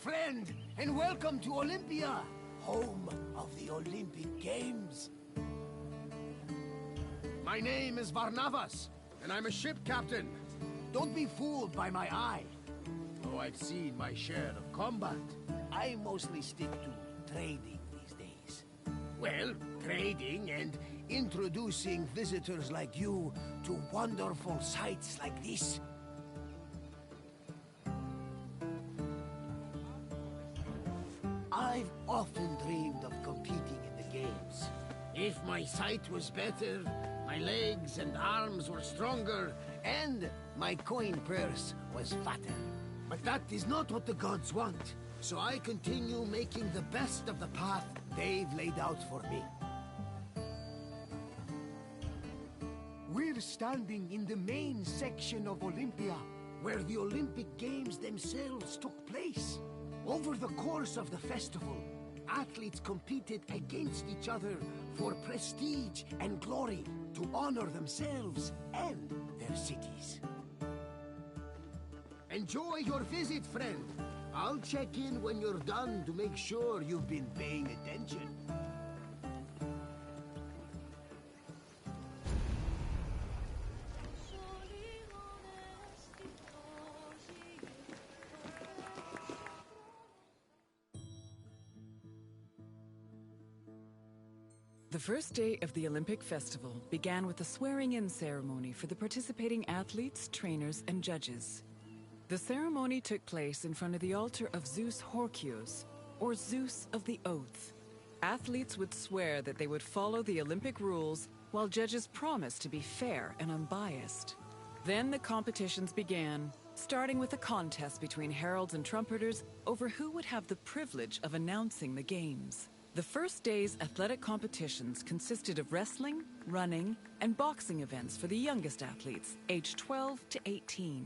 friend, and welcome to Olympia, home of the Olympic Games. My name is Varnavas, and I'm a ship captain. Don't be fooled by my eye. Though I've seen my share of combat, I mostly stick to trading these days. Well, trading and introducing visitors like you to wonderful sights like this. I've often dreamed of competing in the games. If my sight was better, my legs and arms were stronger, and my coin purse was fatter. But that is not what the gods want, so I continue making the best of the path they've laid out for me. We're standing in the main section of Olympia, where the Olympic Games themselves took place. Over the course of the festival, athletes competed against each other for prestige and glory to honor themselves and their cities. Enjoy your visit, friend. I'll check in when you're done to make sure you've been paying attention. The first day of the Olympic Festival began with a swearing-in ceremony for the participating athletes, trainers, and judges. The ceremony took place in front of the altar of Zeus Horkios, or Zeus of the Oath. Athletes would swear that they would follow the Olympic rules, while judges promised to be fair and unbiased. Then the competitions began, starting with a contest between heralds and trumpeters over who would have the privilege of announcing the games. The first day's athletic competitions consisted of wrestling, running, and boxing events for the youngest athletes, aged 12 to 18.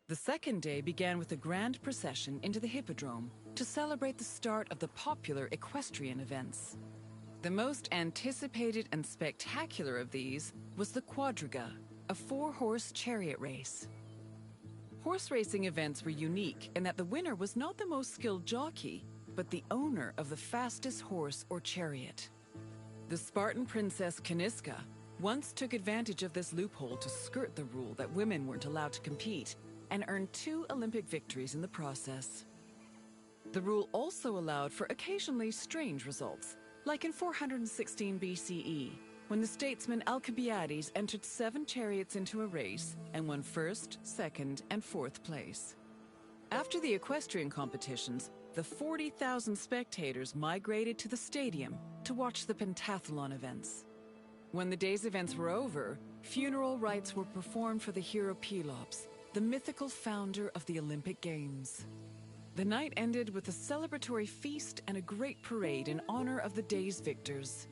The second day began with a grand procession into the Hippodrome to celebrate the start of the popular equestrian events. The most anticipated and spectacular of these was the Quadriga, a four-horse chariot race. Horse racing events were unique in that the winner was not the most skilled jockey, but the owner of the fastest horse or chariot. The Spartan princess Caniska once took advantage of this loophole to skirt the rule that women weren't allowed to compete and earned 2 Olympic victories in the process. The rule also allowed for occasionally strange results, like in 416 BCE, when the statesman Alcibiades entered 7 chariots into a race and won first, second, and fourth place. After the equestrian competitions, the 40,000 spectators migrated to the stadium to watch the pentathlon events. When the day's events were over, funeral rites were performed for the hero Pelops, the mythical founder of the Olympic Games. The night ended with a celebratory feast and a great parade in honor of the day's victors.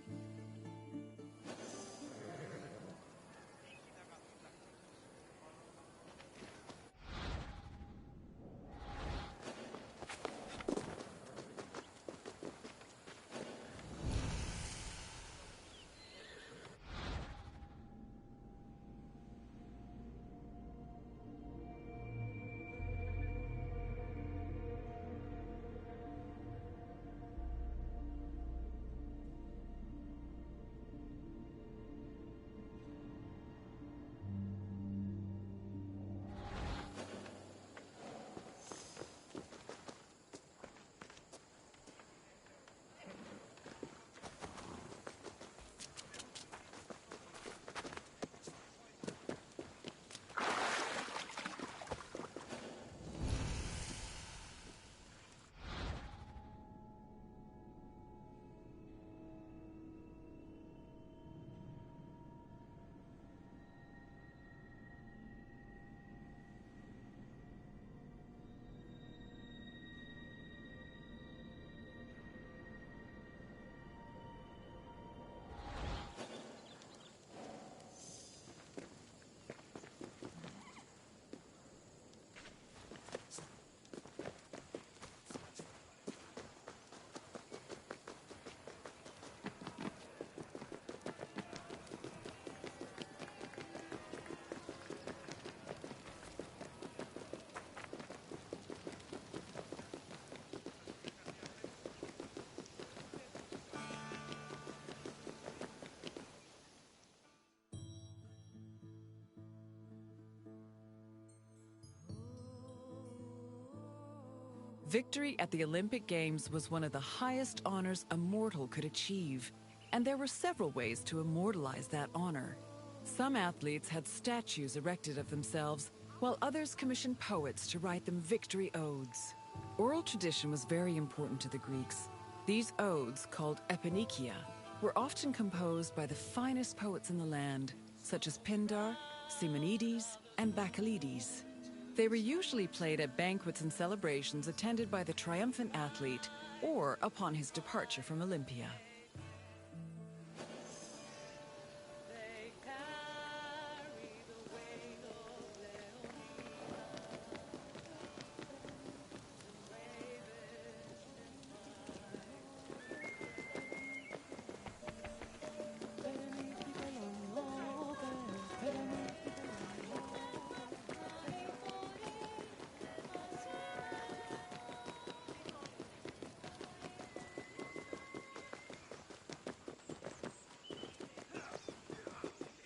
Victory at the Olympic Games was one of the highest honors a mortal could achieve, and there were several ways to immortalize that honor. Some athletes had statues erected of themselves, while others commissioned poets to write them victory odes. Oral tradition was very important to the Greeks. These odes, called eponychia, were often composed by the finest poets in the land, such as Pindar, Simonides, and Bacchylides. They were usually played at banquets and celebrations attended by the triumphant athlete or upon his departure from Olympia.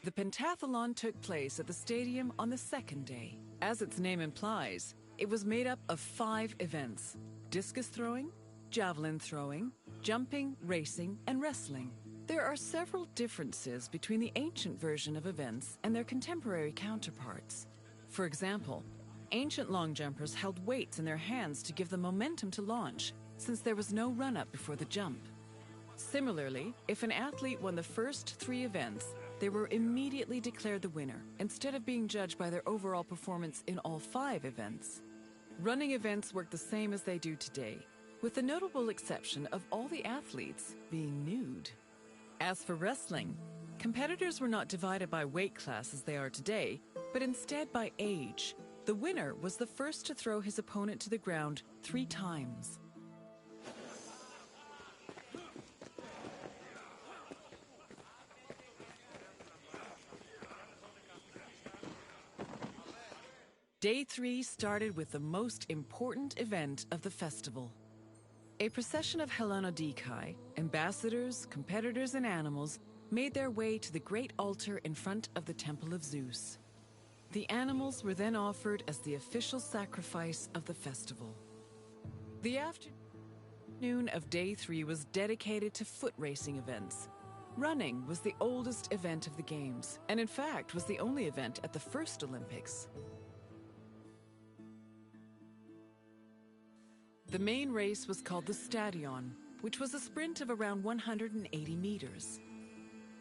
The pentathlon took place at the stadium on the second day. As its name implies, it was made up of 5 events: discus throwing, javelin throwing, jumping, racing, and wrestling. There are several differences between the ancient version of events and their contemporary counterparts. For example, ancient long jumpers held weights in their hands to give them momentum to launch, since there was no run-up before the jump. Similarly, if an athlete won the first 3 events, they were immediately declared the winner, instead of being judged by their overall performance in all 5 events. Running events work the same as they do today, with the notable exception of all the athletes being nude. As for wrestling, competitors were not divided by weight class as they are today, but instead by age. The winner was the first to throw his opponent to the ground 3 times. Day 3 started with the most important event of the festival. A procession of Hellenodikai, ambassadors, competitors, and animals made their way to the great altar in front of the Temple of Zeus. The animals were then offered as the official sacrifice of the festival. The afternoon of Day 3 was dedicated to foot racing events. Running was the oldest event of the Games, and in fact was the only event at the first Olympics. The main race was called the Stadion, which was a sprint of around 180 meters.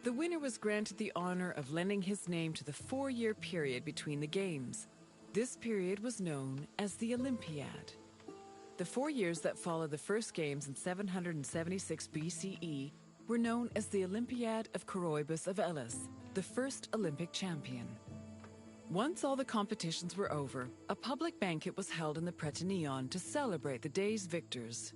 The winner was granted the honor of lending his name to the 4-year period between the Games. This period was known as the Olympiad. The 4 years that followed the first Games in 776 BCE were known as the Olympiad of Coroebus of Elis, the first Olympic champion. Once all the competitions were over, a public banquet was held in the Prytaneon to celebrate the day's victors.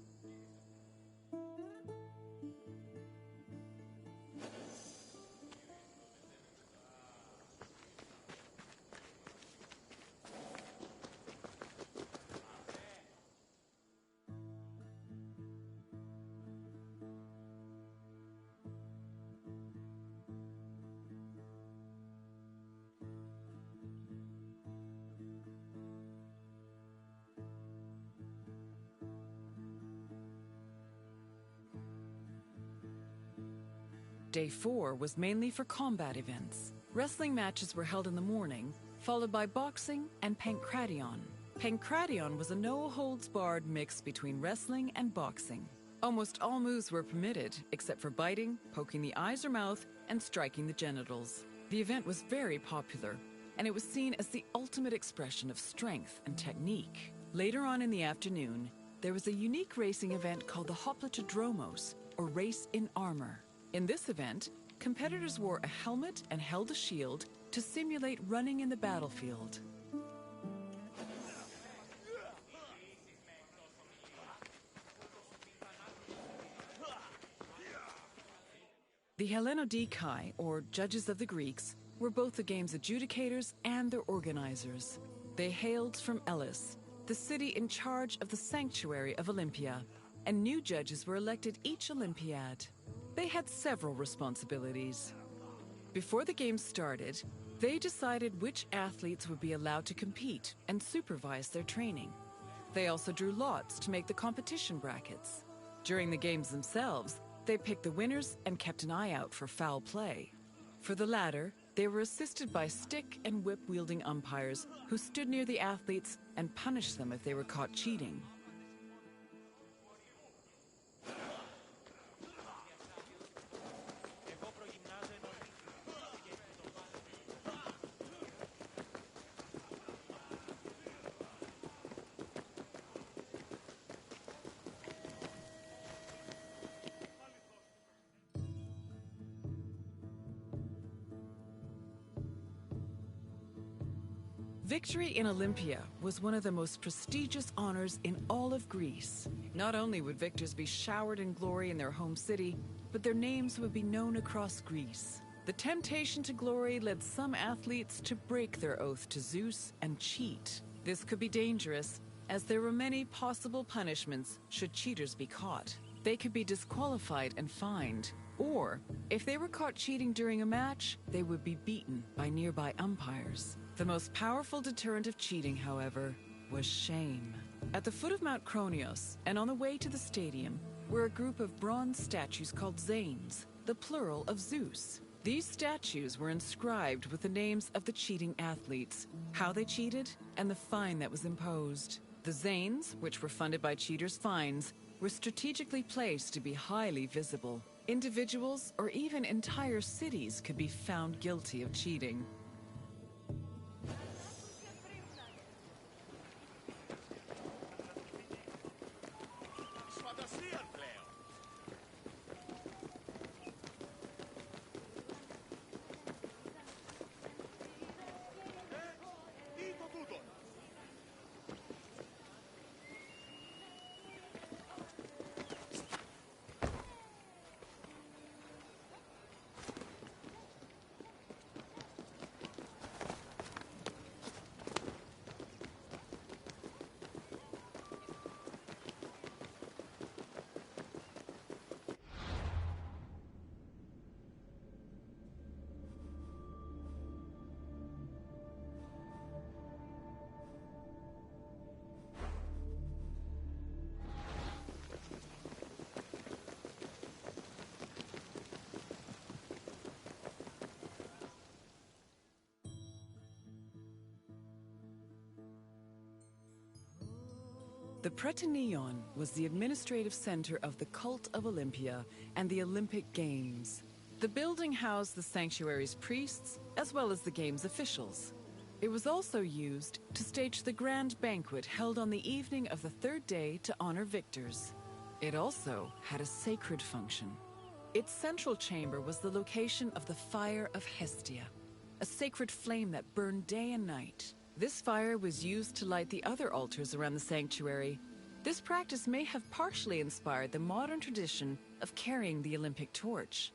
Day 4 was mainly for combat events. Wrestling matches were held in the morning, followed by boxing and pankration. Pankration was a no-holds-barred mix between wrestling and boxing. Almost all moves were permitted, except for biting, poking the eyes or mouth, and striking the genitals. The event was very popular, and it was seen as the ultimate expression of strength and technique. Later on in the afternoon, there was a unique racing event called the Hoplitodromos, or race in armor. In this event, competitors wore a helmet and held a shield to simulate running in the battlefield. The Hellenodikai, or judges of the Greeks, were both the game's adjudicators and their organizers. They hailed from Elis, the city in charge of the sanctuary of Olympia, and new judges were elected each Olympiad. They had several responsibilities. Before the games started, they decided which athletes would be allowed to compete and supervise their training. They also drew lots to make the competition brackets. During the games themselves, they picked the winners and kept an eye out for foul play. For the latter, they were assisted by stick and whip-wielding umpires who stood near the athletes and punished them if they were caught cheating. Victory in Olympia was one of the most prestigious honors in all of Greece. Not only would victors be showered in glory in their home city, but their names would be known across Greece. The temptation to glory led some athletes to break their oath to Zeus and cheat. This could be dangerous, as there were many possible punishments should cheaters be caught. They could be disqualified and fined, or if they were caught cheating during a match, they would be beaten by nearby umpires. The most powerful deterrent of cheating, however, was shame. At the foot of Mount Kronios, and on the way to the stadium, were a group of bronze statues called Zanes, the plural of Zeus. These statues were inscribed with the names of the cheating athletes, how they cheated, and the fine that was imposed. The Zanes, which were funded by cheaters' fines, were strategically placed to be highly visible. Individuals or even entire cities could be found guilty of cheating. The Prytaneion was the administrative center of the cult of Olympia and the Olympic Games. The building housed the sanctuary's priests as well as the game's officials. It was also used to stage the grand banquet held on the evening of the third day to honor victors. It also had a sacred function. Its central chamber was the location of the Fire of Hestia, a sacred flame that burned day and night. This fire was used to light the other altars around the sanctuary. This practice may have partially inspired the modern tradition of carrying the Olympic torch.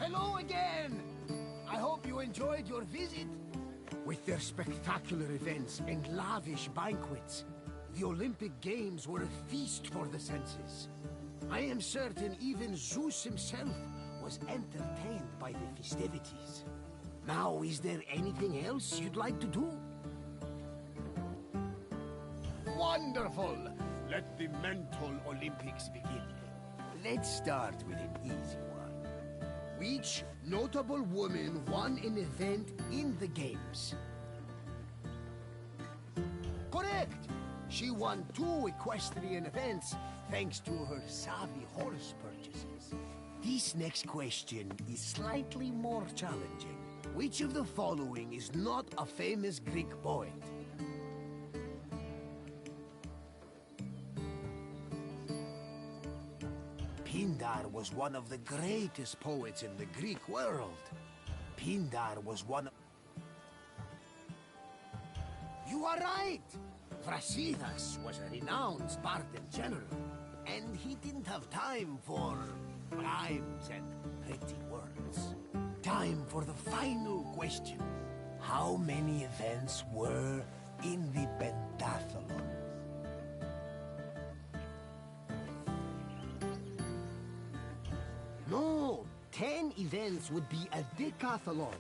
Hello again! I hope you enjoyed your visit. With their spectacular events and lavish banquets, the Olympic Games were a feast for the senses. I am certain even Zeus himself was entertained by the festivities. Now, is there anything else you'd like to do? Wonderful! Let the mental Olympics begin. Let's start with an easy one. Which notable woman won an event in the Games? Correct! She won 2 equestrian events thanks to her savvy horse purchases. This next question is slightly more challenging. Which of the following is not a famous Greek poet? Pindar was one of the greatest poets in the Greek world. Pindar was one of... You are right! Brasidas was a renowned Spartan general, and he didn't have time for rhymes and pretty words. Time for the final question. How many events were in the pentathlon? No, 10 events would be a decathlon,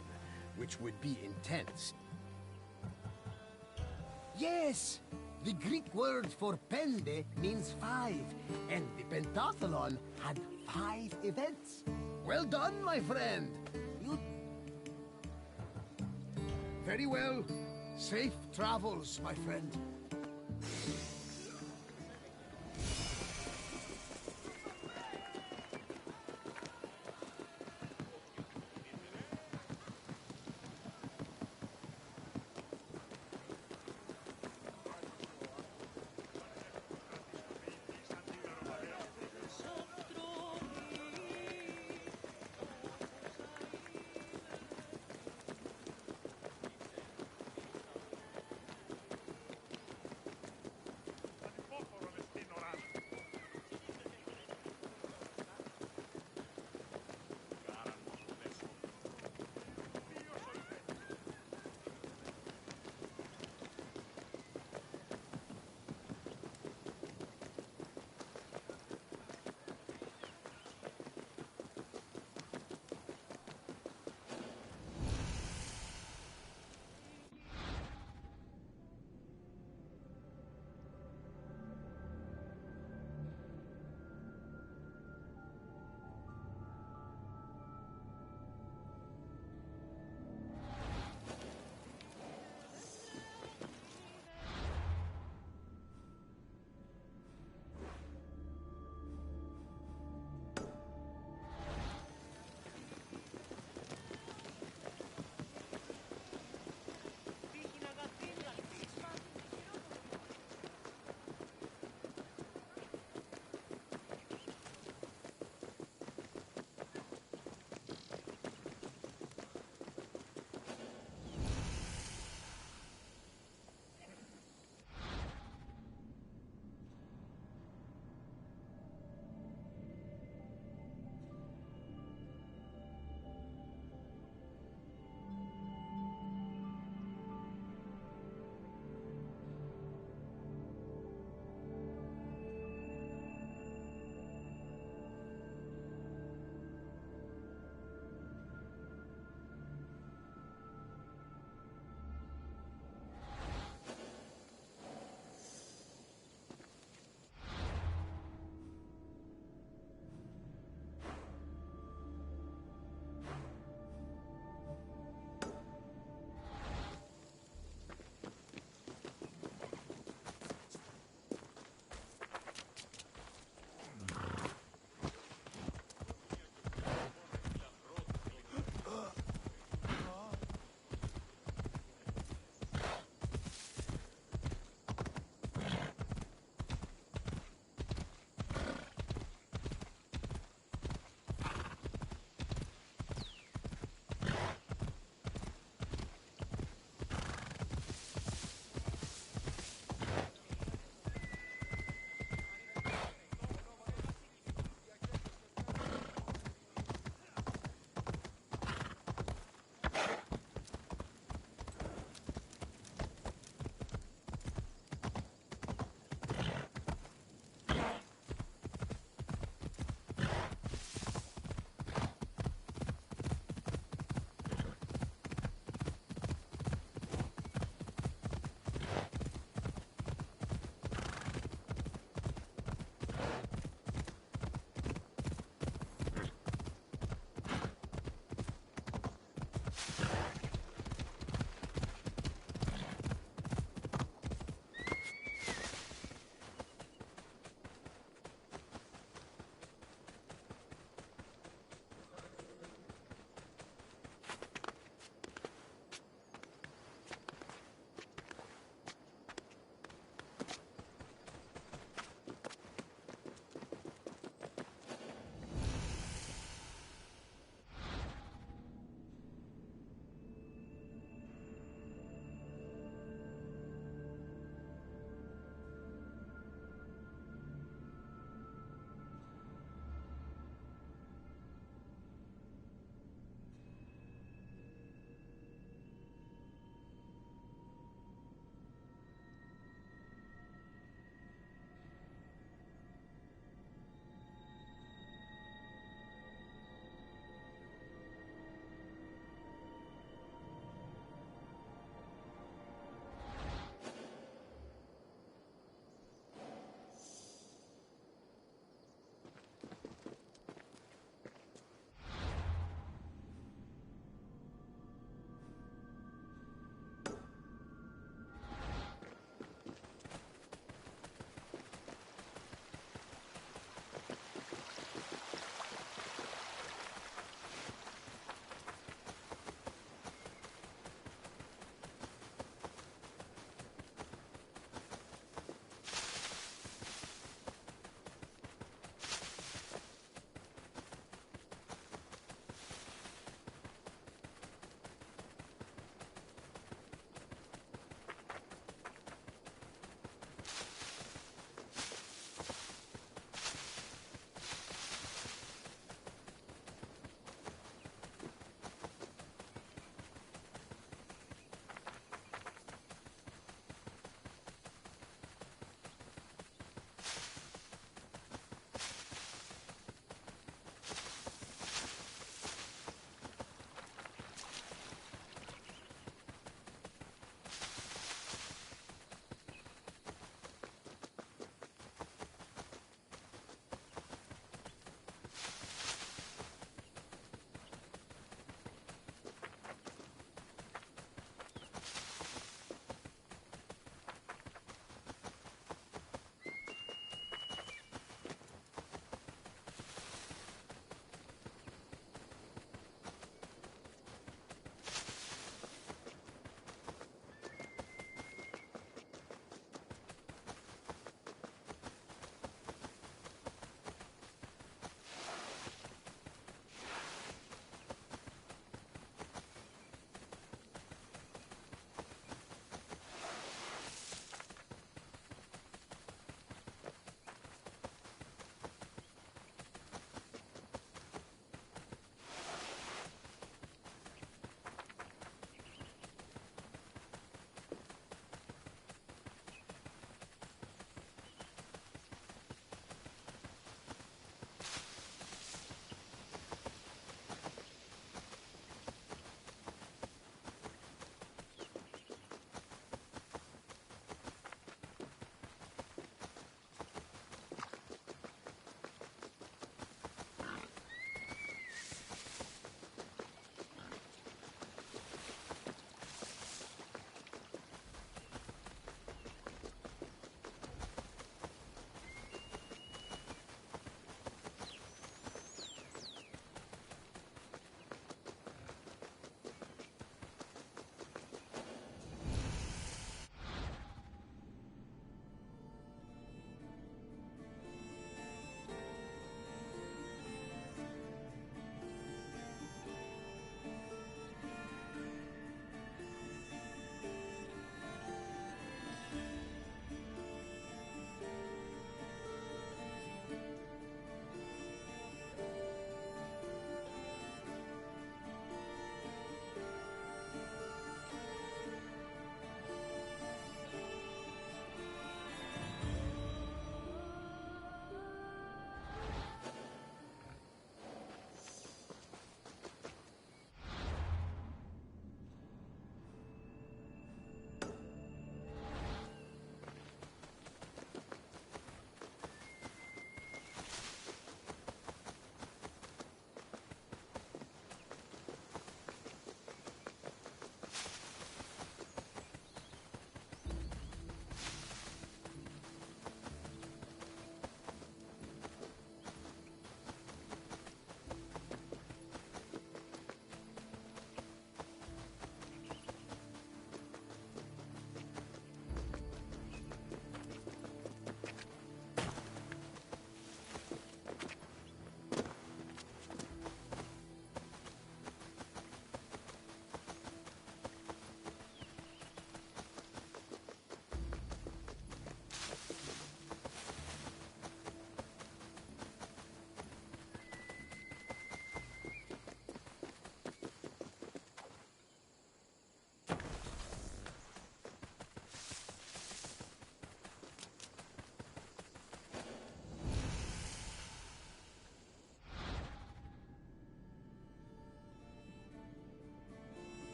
which would be intense. Yes, the Greek word for pende means 5, and the pentathlon had 5 events. Well done, my friend. You... Very well. Safe travels, my friend.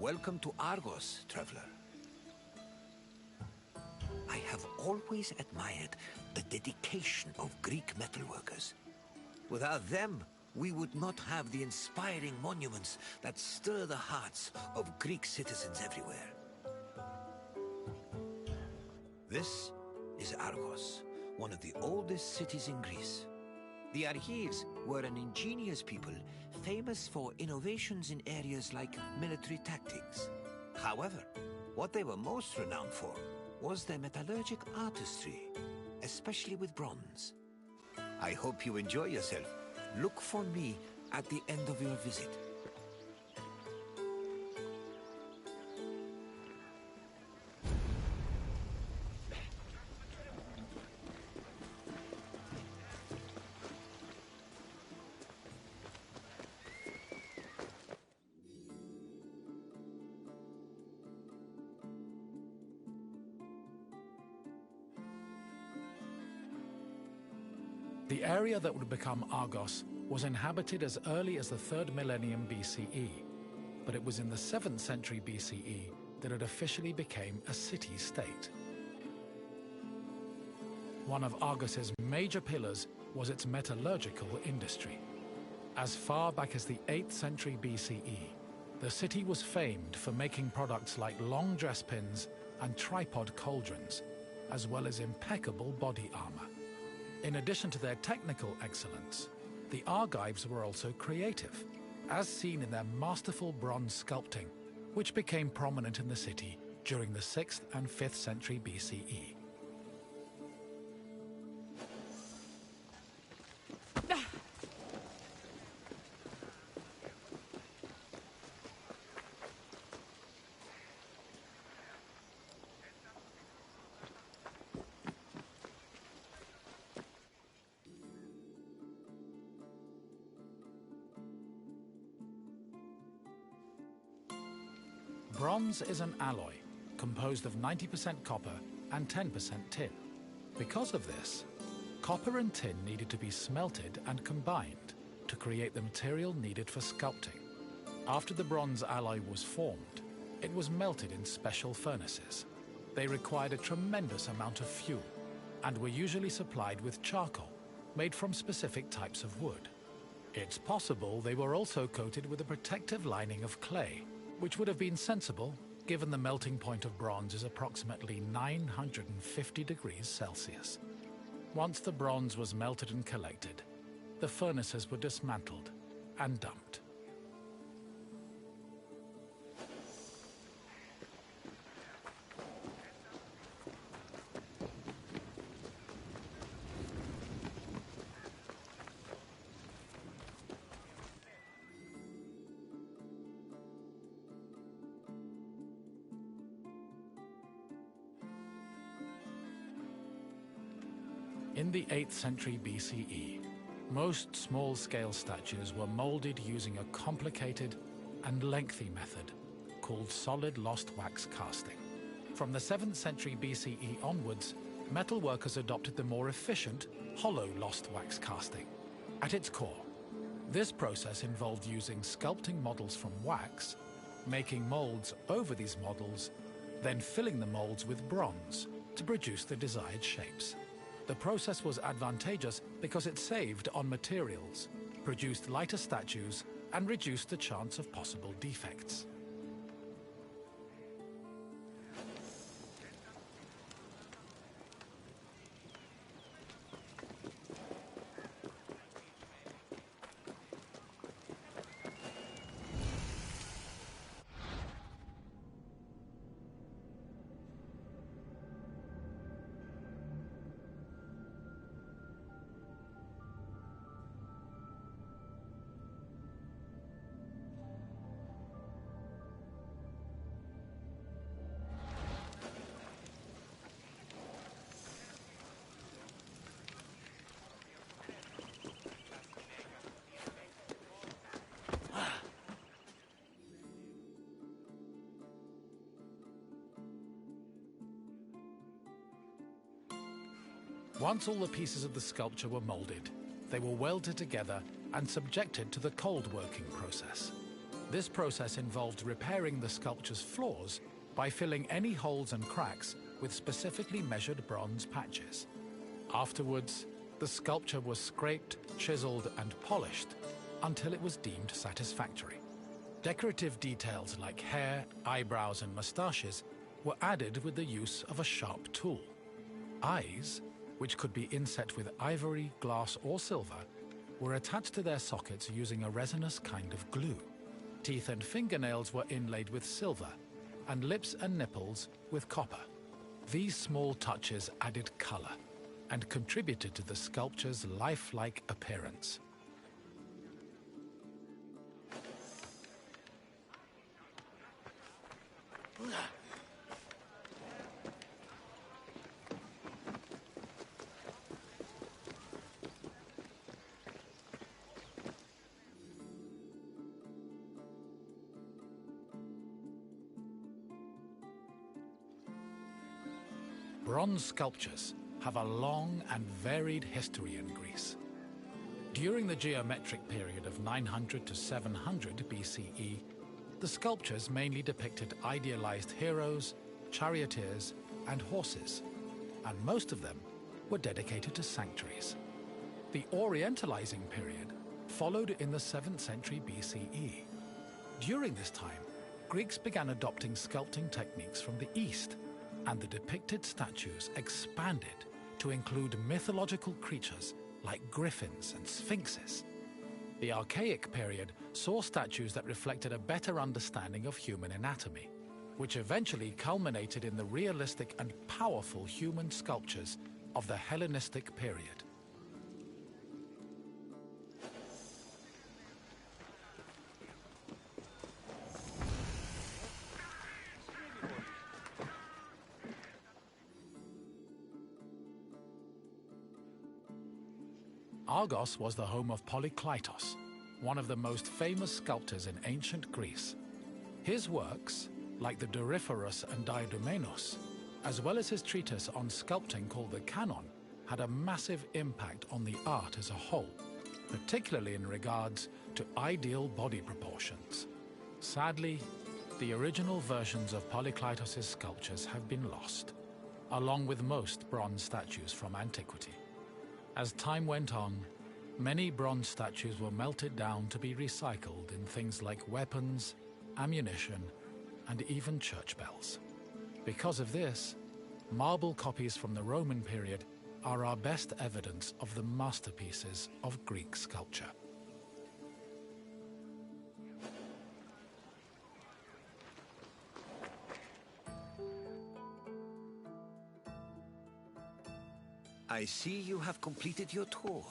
Welcome to Argos, traveler. I have always admired the dedication of Greek metalworkers. Without them, we would not have the inspiring monuments that stir the hearts of Greek citizens everywhere. This is Argos, one of the oldest cities in Greece. The Argives were an ingenious people, famous for innovations in areas like military tactics. However, what they were most renowned for was their metallurgic artistry, especially with bronze. I hope you enjoy yourself. Look for me at the end of your visit. The area that would become Argos was inhabited as early as the 3rd millennium BCE, but it was in the 7th century BCE that it officially became a city-state. One of Argos's major pillars was its metallurgical industry. As far back as the 8th century BCE, the city was famed for making products like long dress pins and tripod cauldrons, as well as impeccable body armor. In addition to their technical excellence, the Argives were also creative, as seen in their masterful bronze sculpting, which became prominent in the city during the 6th and 5th century BCE. Bronze is an alloy composed of 90% copper and 10% tin. Because of this, copper and tin needed to be smelted and combined to create the material needed for sculpting. After the bronze alloy was formed, it was melted in special furnaces. They required a tremendous amount of fuel and were usually supplied with charcoal made from specific types of wood. It's possible they were also coated with a protective lining of clay, which would have been sensible given the melting point of bronze is approximately 950 degrees Celsius. Once the bronze was melted and collected, the furnaces were dismantled and dumped. In the 8th century BCE, most small-scale statues were molded using a complicated and lengthy method called solid lost wax casting. From the 7th century BCE onwards, metalworkers adopted the more efficient hollow lost wax casting. At its core, this process involved using sculpting models from wax, making molds over these models, then filling the molds with bronze to produce the desired shapes. The process was advantageous because it saved on materials, produced lighter statues, and reduced the chance of possible defects. Once all the pieces of the sculpture were molded, they were welded together and subjected to the cold working process. This process involved repairing the sculpture's flaws by filling any holes and cracks with specifically measured bronze patches. Afterwards, the sculpture was scraped, chiseled, and polished until it was deemed satisfactory. Decorative details like hair, eyebrows, and mustaches were added with the use of a sharp tool. Eyes, which could be inset with ivory, glass, or silver, were attached to their sockets using a resinous kind of glue. Teeth and fingernails were inlaid with silver, and lips and nipples with copper. These small touches added color and contributed to the sculpture's lifelike appearance. Bronze sculptures have a long and varied history in Greece. During the geometric period of 900 to 700 BCE, the sculptures mainly depicted idealized heroes, charioteers, and horses, and most of them were dedicated to sanctuaries. The Orientalizing period followed in the 7th century BCE. During this time, Greeks began adopting sculpting techniques from the East, and the depicted statues expanded to include mythological creatures like griffins and sphinxes. The Archaic period saw statues that reflected a better understanding of human anatomy, which eventually culminated in the realistic and powerful human sculptures of the Hellenistic period. Argos was the home of Polykleitos, one of the most famous sculptors in ancient Greece. His works, like the Doryphorus and Diadomenos, as well as his treatise on sculpting called the Canon, had a massive impact on the art as a whole, particularly in regards to ideal body proportions. Sadly, the original versions of Polykleitos' sculptures have been lost, along with most bronze statues from antiquity. As time went on, many bronze statues were melted down to be recycled in things like weapons, ammunition, and even church bells. Because of this, marble copies from the Roman period are our best evidence of the masterpieces of Greek sculpture. I see you have completed your tour.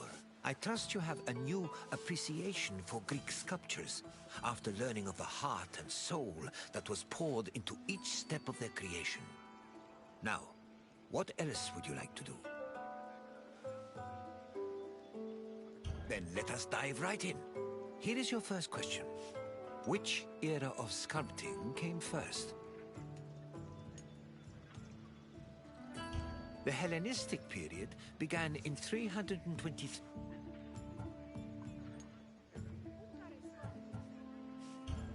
I trust you have a new appreciation for Greek sculptures after learning of the heart and soul that was poured into each step of their creation. Now, what else would you like to do? Then let us dive right in. Here is your first question. Which era of sculpting came first? The Hellenistic period began in 320.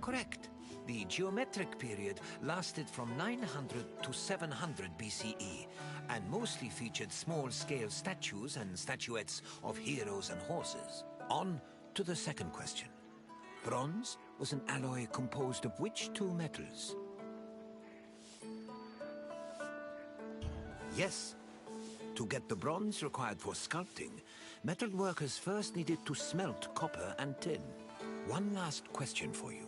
Correct. The geometric period lasted from 900 to 700 BCE and mostly featured small-scale statues and statuettes of heroes and horses. On to the second question. Bronze was an alloy composed of which two metals? Yes. To get the bronze required for sculpting, metal workers first needed to smelt copper and tin. One last question for you.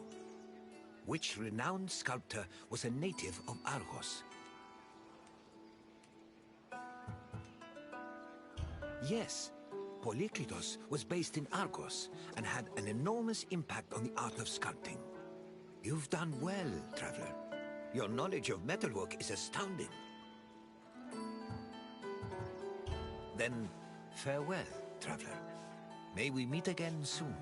Which renowned sculptor was a native of Argos? Yes, Polykleitos was based in Argos and had an enormous impact on the art of sculpting. You've done well, traveler. Your knowledge of metalwork is astounding. Then, farewell, traveler. May we meet again soon.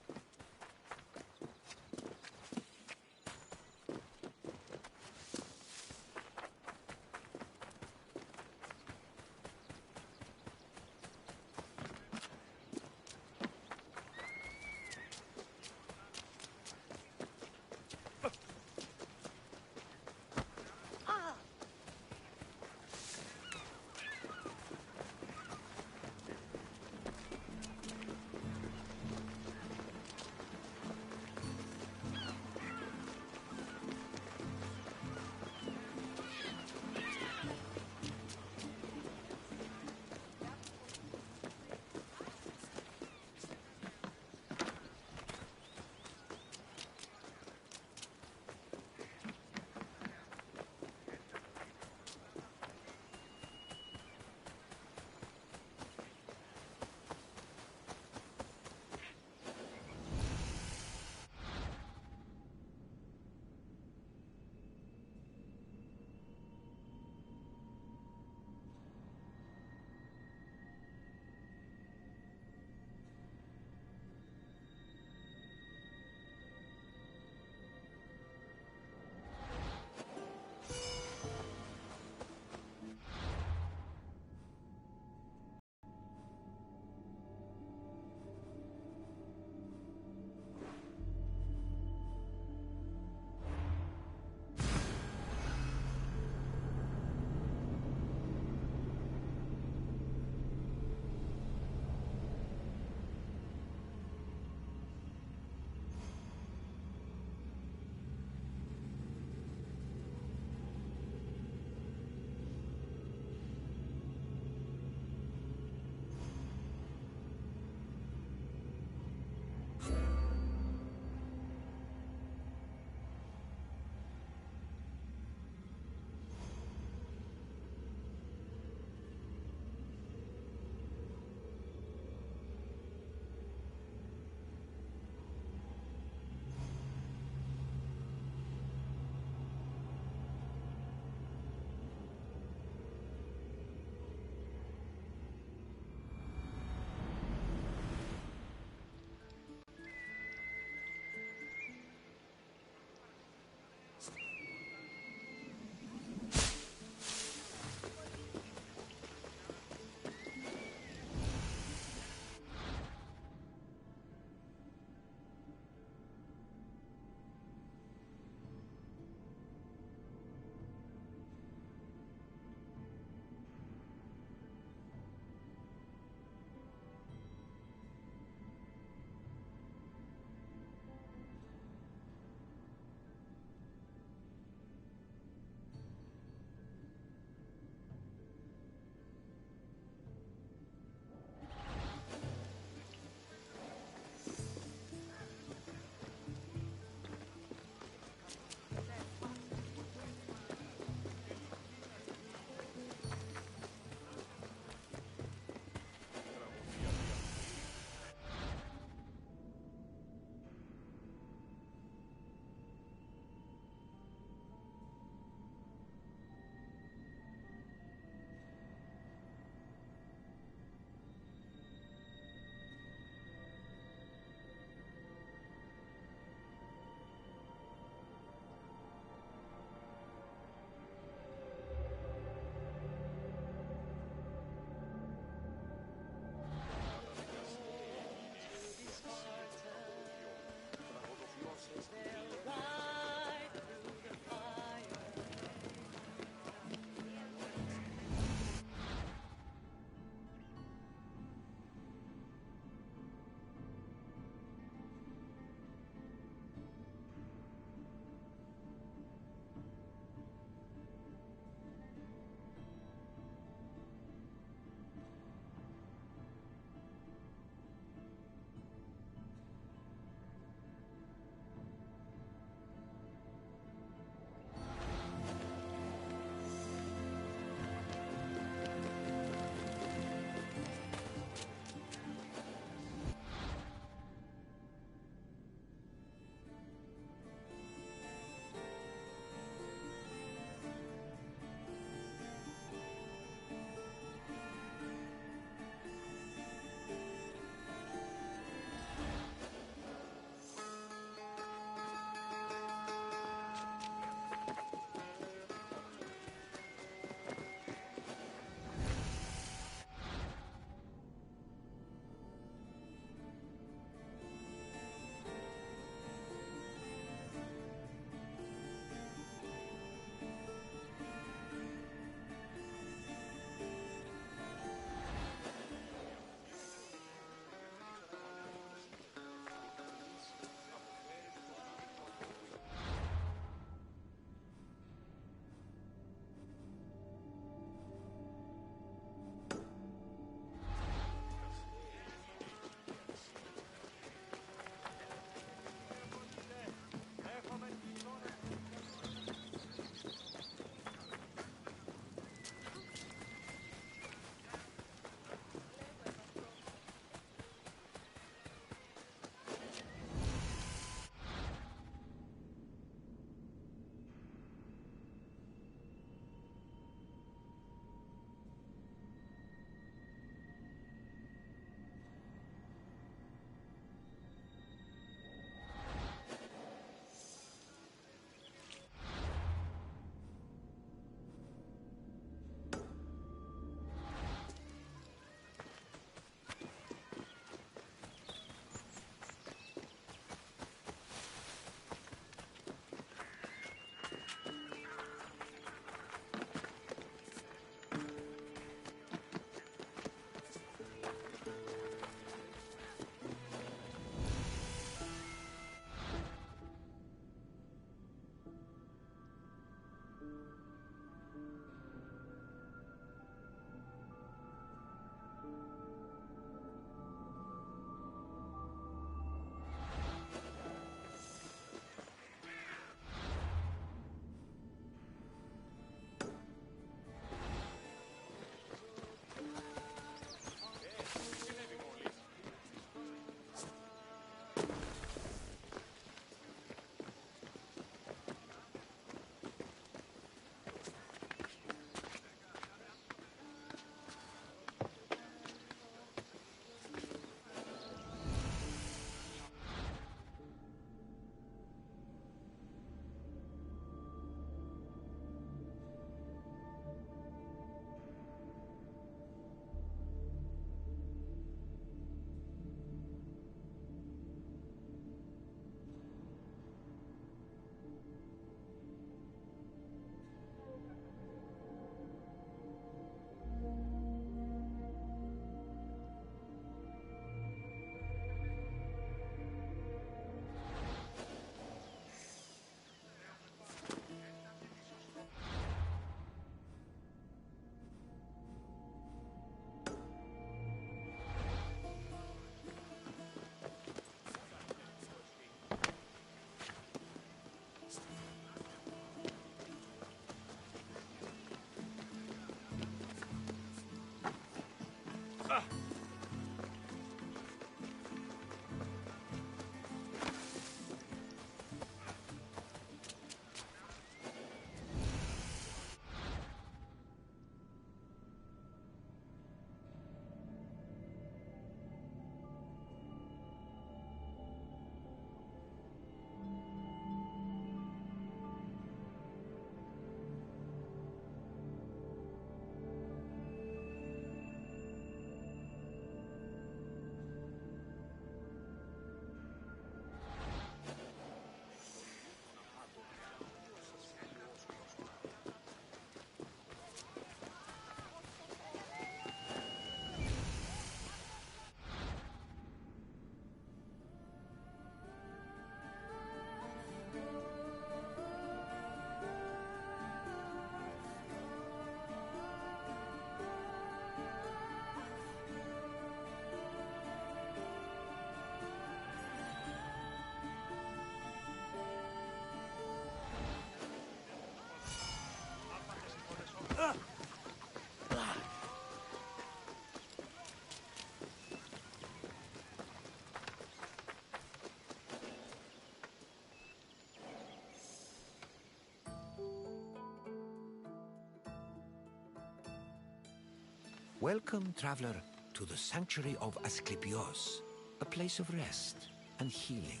Welcome, traveler, to the Sanctuary of Asclepios, a place of rest and healing.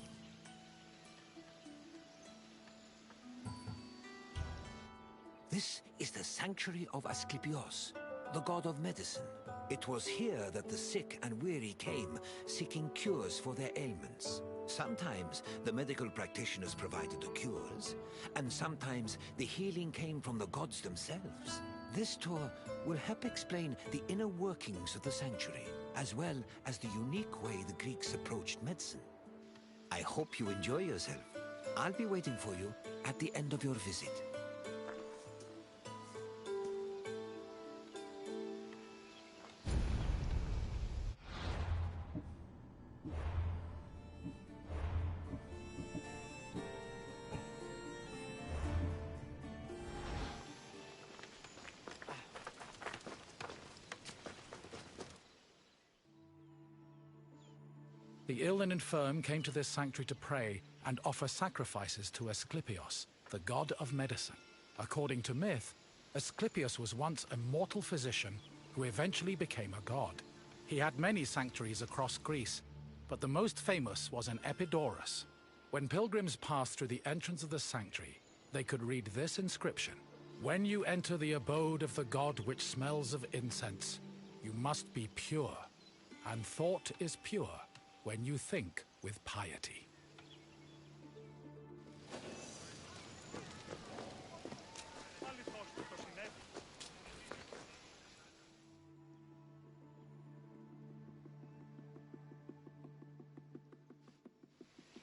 This is the Sanctuary of Asclepios, the god of medicine. It was here that the sick and weary came, seeking cures for their ailments. Sometimes the medical practitioners provided the cures, and sometimes the healing came from the gods themselves. This tour will help explain the inner workings of the sanctuary, as well as the unique way the Greeks approached medicine. I hope you enjoy yourself. I'll be waiting for you at the end of your visit. The ill and infirm came to this sanctuary to pray and offer sacrifices to Asclepios, the god of medicine. According to myth, Asclepios was once a mortal physician who eventually became a god. He had many sanctuaries across Greece, but the most famous was in Epidaurus. When pilgrims passed through the entrance of the sanctuary, they could read this inscription: "When you enter the abode of the god which smells of incense, you must be pure, and thought is pure when you think with piety."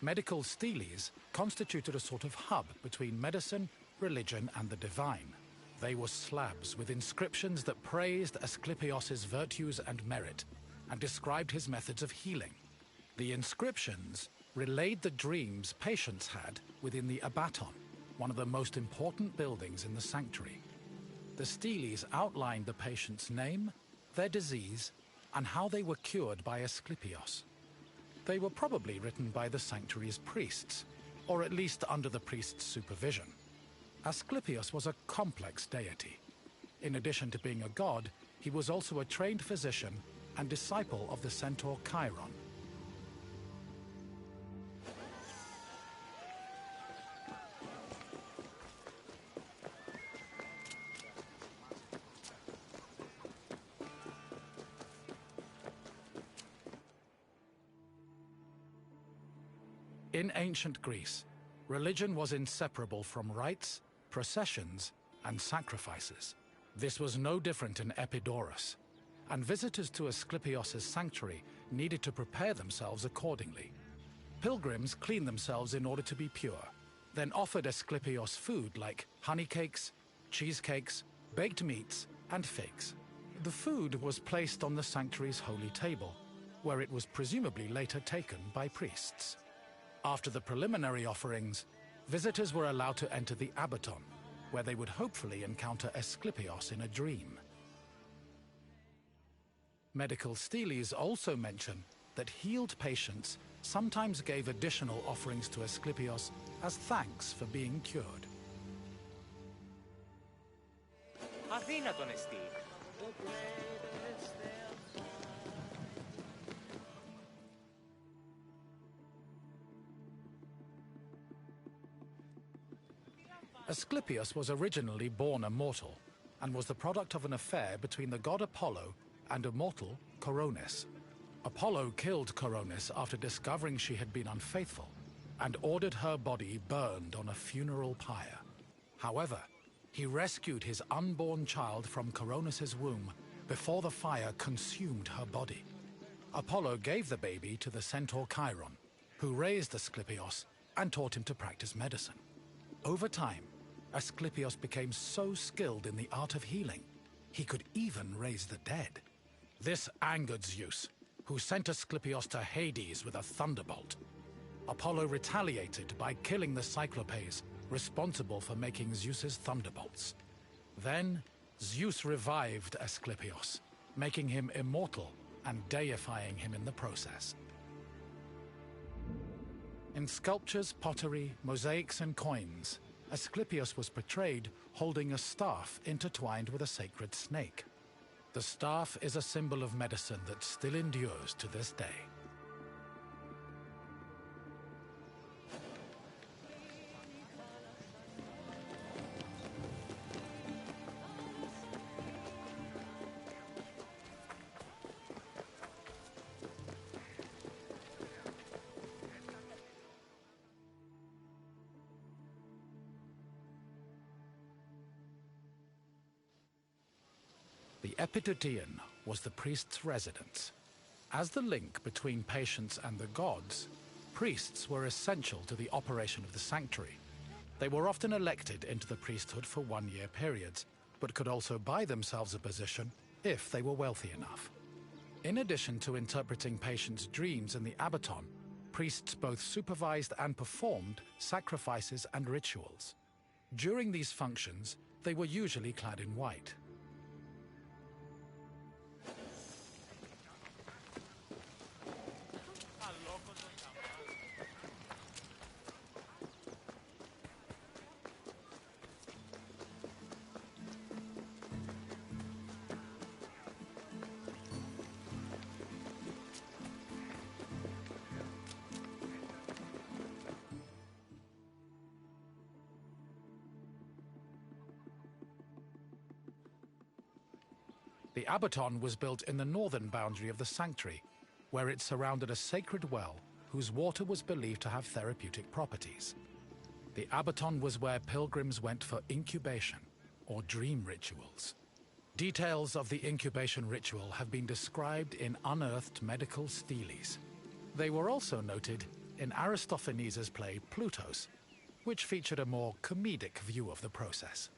Medical steles constituted a sort of hub between medicine, religion, and the divine. They were slabs with inscriptions that praised Asclepios' virtues and merit, and described his methods of healing. The inscriptions relayed the dreams patients had within the abaton, one of the most important buildings in the sanctuary. The steles outlined the patient's name, their disease, and how they were cured by Asclepios. They were probably written by the sanctuary's priests, or at least under the priest's supervision. Asclepios was a complex deity. In addition to being a god, he was also a trained physician and disciple of the centaur Chiron. In ancient Greece, religion was inseparable from rites, processions, and sacrifices. This was no different in Epidaurus, and visitors to Asclepios' sanctuary needed to prepare themselves accordingly. Pilgrims cleaned themselves in order to be pure, then offered Asclepios food like honey cakes, cheesecakes, baked meats, and figs. The food was placed on the sanctuary's holy table, where it was presumably later taken by priests. After the preliminary offerings, visitors were allowed to enter the abaton, where they would hopefully encounter Asclepios in a dream. Medical steles also mention that healed patients sometimes gave additional offerings to Asclepios as thanks for being cured. Αδύνατον εστί. Asclepios was originally born a mortal, and was the product of an affair between the god Apollo and a mortal, Coronis. Apollo killed Coronis after discovering she had been unfaithful, and ordered her body burned on a funeral pyre. However, he rescued his unborn child from Coronis' womb before the fire consumed her body. Apollo gave the baby to the centaur Chiron, who raised Asclepios and taught him to practice medicine. Over time, Asclepios became so skilled in the art of healing, he could even raise the dead. This angered Zeus, who sent Asclepios to Hades with a thunderbolt. Apollo retaliated by killing the Cyclopes, responsible for making Zeus's thunderbolts. Then, Zeus revived Asclepios, making him immortal and deifying him in the process. In sculptures, pottery, mosaics, and coins, Asclepios was portrayed holding a staff intertwined with a sacred snake. The staff is a symbol of medicine that still endures to this day. The Epitouteon was the priest's residence. As the link between patients and the gods, priests were essential to the operation of the sanctuary. They were often elected into the priesthood for one-year periods, but could also buy themselves a position if they were wealthy enough. In addition to interpreting patients' dreams in the Abaton, priests both supervised and performed sacrifices and rituals. During these functions, they were usually clad in white. The Abaton was built in the northern boundary of the sanctuary, where it surrounded a sacred well whose water was believed to have therapeutic properties. The Abaton was where pilgrims went for incubation, or dream rituals. Details of the incubation ritual have been described in unearthed medical steles. They were also noted in Aristophanes' play Plutos, which featured a more comedic view of the process.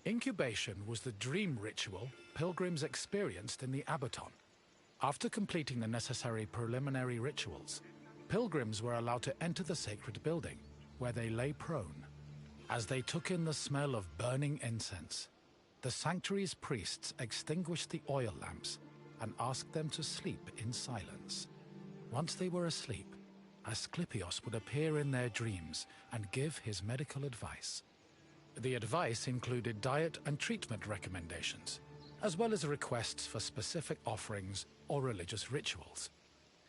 Incubation was the dream ritual pilgrims experienced in the Abaton. After completing the necessary preliminary rituals, pilgrims were allowed to enter the sacred building, where they lay prone. As they took in the smell of burning incense, the sanctuary's priests extinguished the oil lamps and asked them to sleep in silence. Once they were asleep, Asclepios would appear in their dreams and give his medical advice. The advice included diet and treatment recommendations, as well as requests for specific offerings or religious rituals.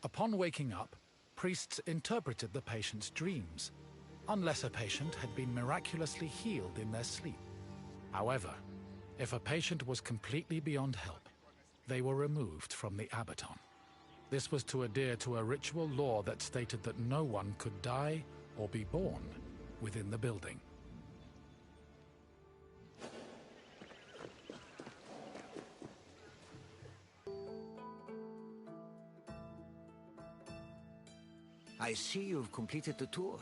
Upon waking up, priests interpreted the patient's dreams, unless a patient had been miraculously healed in their sleep. However, if a patient was completely beyond help, they were removed from the Abaton. This was to adhere to a ritual law that stated that no one could die or be born within the building. I see you've completed the tour.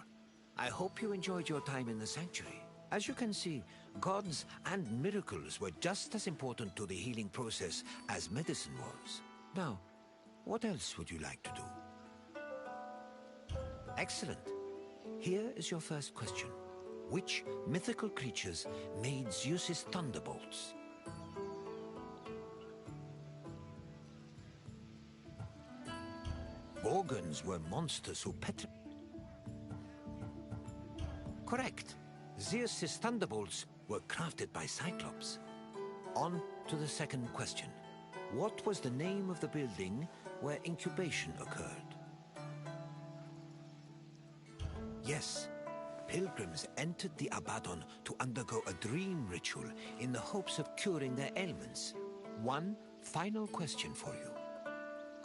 I hope you enjoyed your time in the sanctuary. As you can see, gods and miracles were just as important to the healing process as medicine was. Now, what else would you like to do? Excellent. Here is your first question. Which mythical creatures made Zeus's thunderbolts? Gorgons were monsters who Correct. Zeus's thunderbolts were crafted by Cyclops. On to the second question. What was the name of the building where incubation occurred? Yes, pilgrims entered the Abaton to undergo a dream ritual in the hopes of curing their ailments. One final question for you.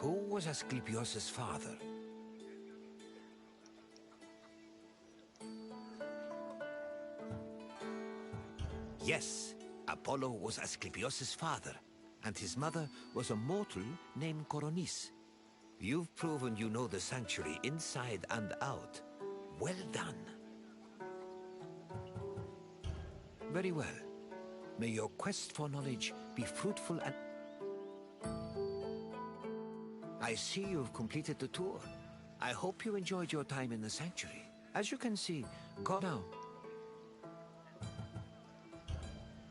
Who was Asclepios' father? Yes, Apollo was Asclepios' father, and his mother was a mortal named Coronis. You've proven you know the sanctuary inside and out. Well done. Very well. May your quest for knowledge be fruitful and... I see you've completed the tour. I hope you enjoyed your time in the sanctuary. As you can see, go now.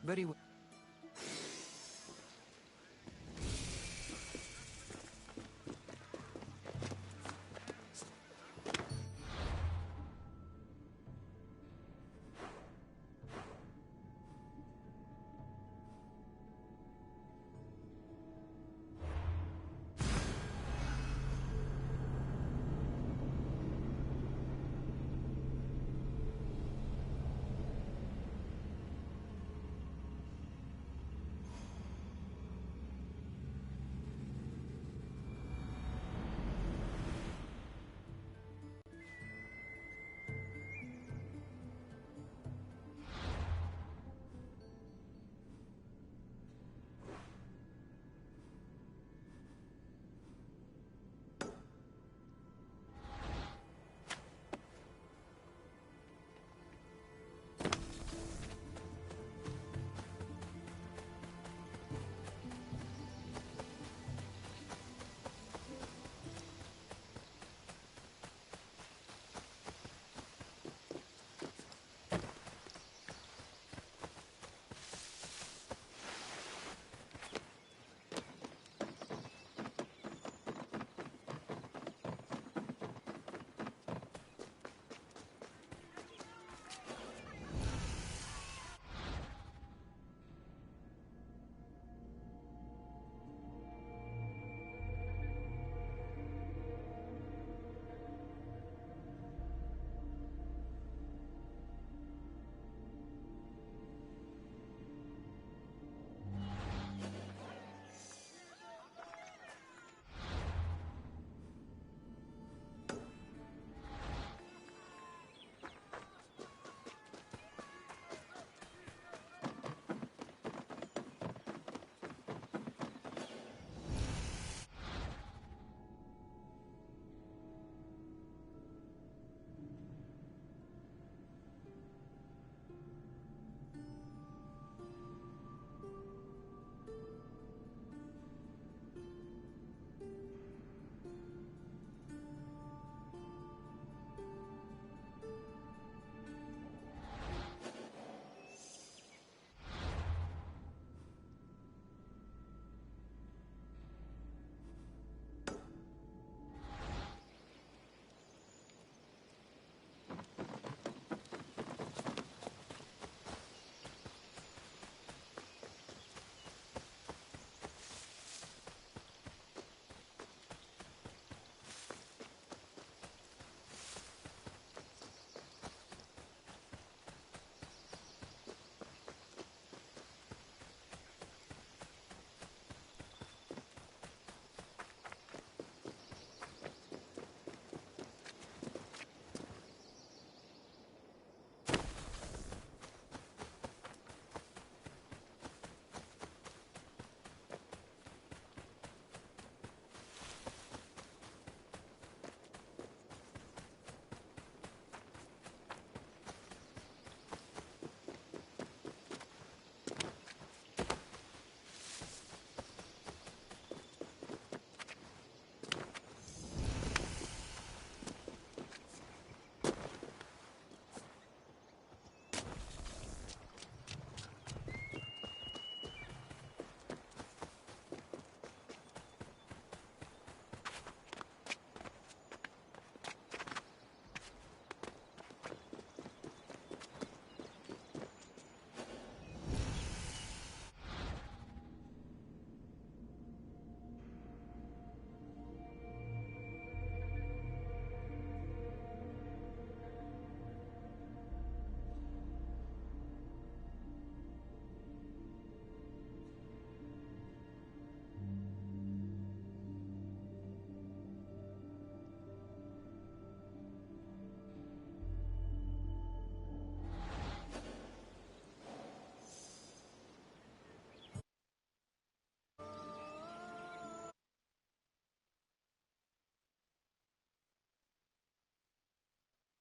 Very well.